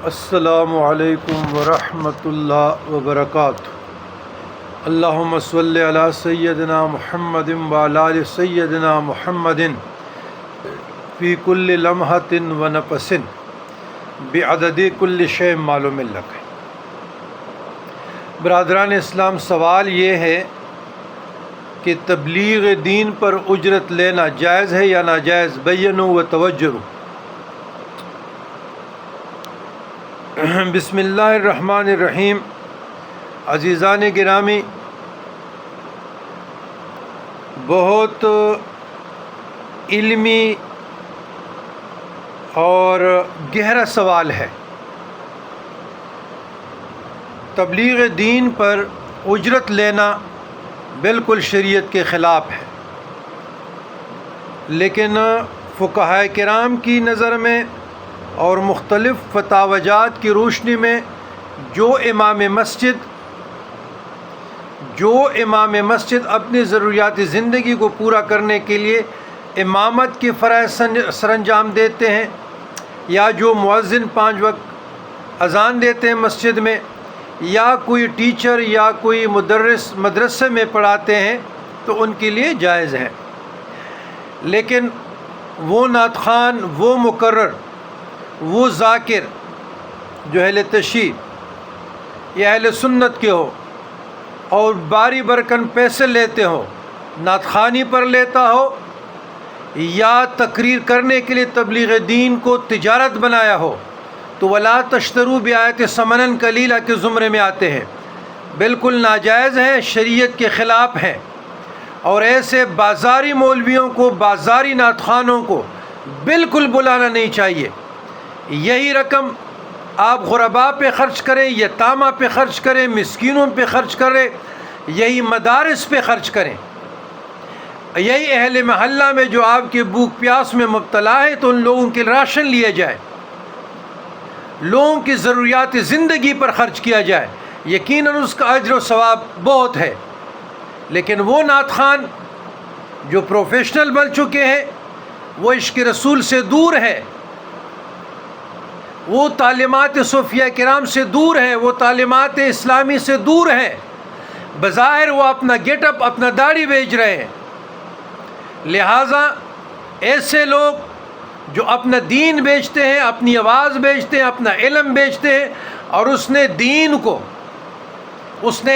السلام علیکم ورحمۃ اللہ وبرکاتہ۔ اللہم صلی علی سیدنا محمد وعلی آل سیدنا محمد فی کل لمحۃ ونفس بعدد کل شیء معلوم لک۔ برادران اسلام، سوال یہ ہے کہ تبلیغ دین پر اجرت لینا جائز ہے یا ناجائز؟ بینوا و توجروا۔ بسم اللہ الرحمن الرحیم۔ عزیزان گرامی، بہت علمی اور گہرا سوال ہے۔ تبلیغ دین پر اجرت لینا بالکل شریعت کے خلاف ہے، لیکن فقہائے کرام کی نظر میں اور مختلف فتاوی جات کی روشنی میں جو امام مسجد اپنی ضروریات زندگی کو پورا کرنے کے لیے امامت کے فرائض سر انجام دیتے ہیں، یا جو مؤذن 5 وقت اذان دیتے ہیں مسجد میں، یا کوئی ٹیچر یا کوئی مدرس مدرسے میں پڑھاتے ہیں، تو ان کے لیے جائز ہے۔ لیکن وہ نعت خوان، وہ مقرر، وہ ذاکر جو اہل تشیع یا اہل سنت کے ہو اور باری برکن پیسے لیتے ہو، نعت خوانی پر لیتا ہو یا تقریر کرنے کے لیے تبلیغ دین کو تجارت بنایا ہو، تو ولا تشتروا بآیات ثمنا قلیلا کے زمرے میں آتے ہیں، بالکل ناجائز ہیں، شریعت کے خلاف ہیں۔ اور ایسے بازاری مولویوں کو، بازاری نعت خوانوں کو بالکل بلانا نہیں چاہیے۔ یہی رقم آپ غرباء پہ خرچ کریں، یتامہ پہ خرچ کریں، مسکینوں پہ خرچ کریں، یہی مدارس پہ خرچ کریں، یہی اہل محلہ میں جو آپ کے بھوک پیاس میں مبتلا ہے تو ان لوگوں کے راشن لیے جائے، لوگوں کی ضروریات زندگی پر خرچ کیا جائے، یقیناً اس کا اجر و ثواب بہت ہے۔ لیکن وہ نعت خوان جو پروفیشنل بن چکے ہیں، وہ عشق رسول سے دور ہے، وہ تعلیمات صوفیہ کرام سے دور ہیں، وہ تعلیمات اسلامی سے دور ہیں، بظاہر وہ اپنا گیٹ اپ، اپنا داڑھی بیچ رہے ہیں۔ لہٰذا ایسے لوگ جو اپنا دین بیچتے ہیں، اپنی آواز بیچتے ہیں، اپنا علم بیچتے ہیں، اور اس نے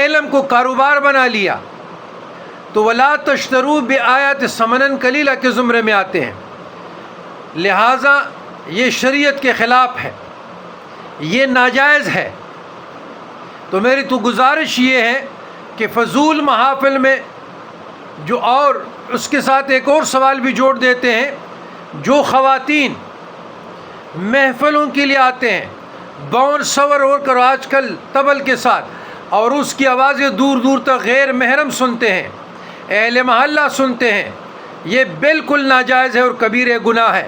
علم کو کاروبار بنا لیا، تو ولا تشتروا بآیات ثمنا قلیلا کے زمرے میں آتے ہیں۔ لہٰذا یہ شریعت کے خلاف ہے، یہ ناجائز ہے۔ تو میری تو گزارش یہ ہے کہ فضول محافل میں جو، اور اس کے ساتھ ایک اور سوال بھی جوڑ دیتے ہیں، جو خواتین محفلوں کے لیے آتے ہیں بون سور ہو کر آج کل طبل کے ساتھ، اور اس کی آوازیں دور دور تک غیر محرم سنتے ہیں، اہل محلہ سنتے ہیں، یہ بالکل ناجائز ہے اور کبیرہ گناہ ہے،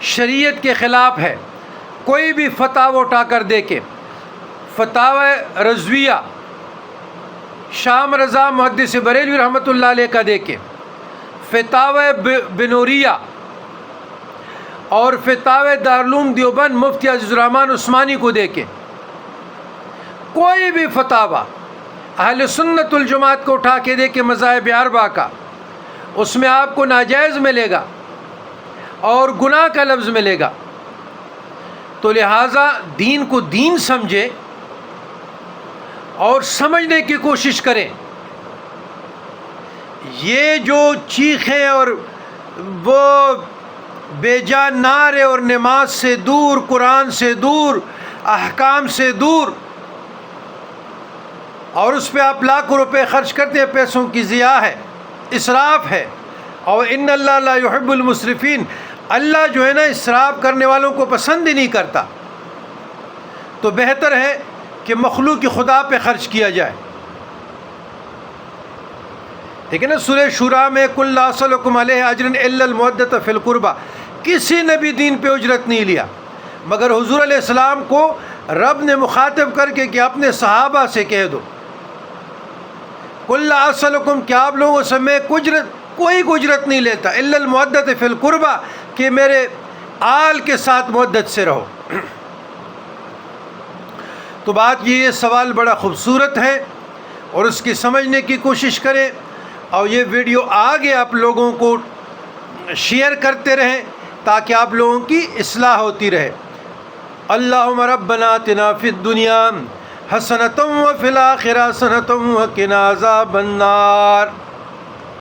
شریعت کے خلاف ہے۔ کوئی بھی فتاوی اٹھا کر دیکھے، فتاوی رضویہ شام رضا محدث بریلوی رحمۃ اللہ علیہ کا دیکھے، فتاوی بنوریہ اور فتاوی دارالعلوم دیوبند مفتی عزیز الرحمن عثمانی کو دیکھیں، کوئی بھی فتاوی اہل سنت الجماعت کو اٹھا کے دیکھیں مذاہب اربعہ کا، اس میں آپ کو ناجائز ملے گا اور گناہ کا لفظ ملے گا۔ تو لہٰذا دین کو دین سمجھیں اور سمجھنے کی کوشش کریں۔ یہ جو چیخیں اور وہ بے جان نعرے اور نماز سے دور، قرآن سے دور، احکام سے دور، اور اس پہ آپ لاکھوں روپے خرچ کرتے ہیں، پیسوں کی ضیاع ہے، اسراف ہے، اور ان اللہ لا يحب المسرفین، اللہ جو ہے نا اسراف کرنے والوں کو پسند ہی نہیں کرتا۔ تو بہتر ہے کہ مخلوق خدا پہ خرچ کیا جائے۔ ٹھیک ہے نا؟ سورہ شورى میں قل لا اسألكم علیہ اجرا الا المودۃ فی القربى، کسی نے بھی دین پہ اجرت نہیں لیا، مگر حضور علیہ السلام کو رب نے مخاطب کر کے کہ اپنے صحابہ سے کہہ دو، قل لا اسألكم، کیا آپ لوگوں سے میں کوئی اجرت نہیں لیتا، الا المودۃ فی القربى، کہ میرے آل کے ساتھ مودت سے رہو۔ تو بات یہ سوال بڑا خوبصورت ہے اور اس کی سمجھنے کی کوشش کریں، اور یہ ویڈیو آگے آپ لوگوں کو شیئر کرتے رہیں تاکہ آپ لوگوں کی اصلاح ہوتی رہے۔ اللہم ربنا آتنا فی الدنیا حسنۃ وفی الآخرۃ حسنۃ وقنا عذاب النار۔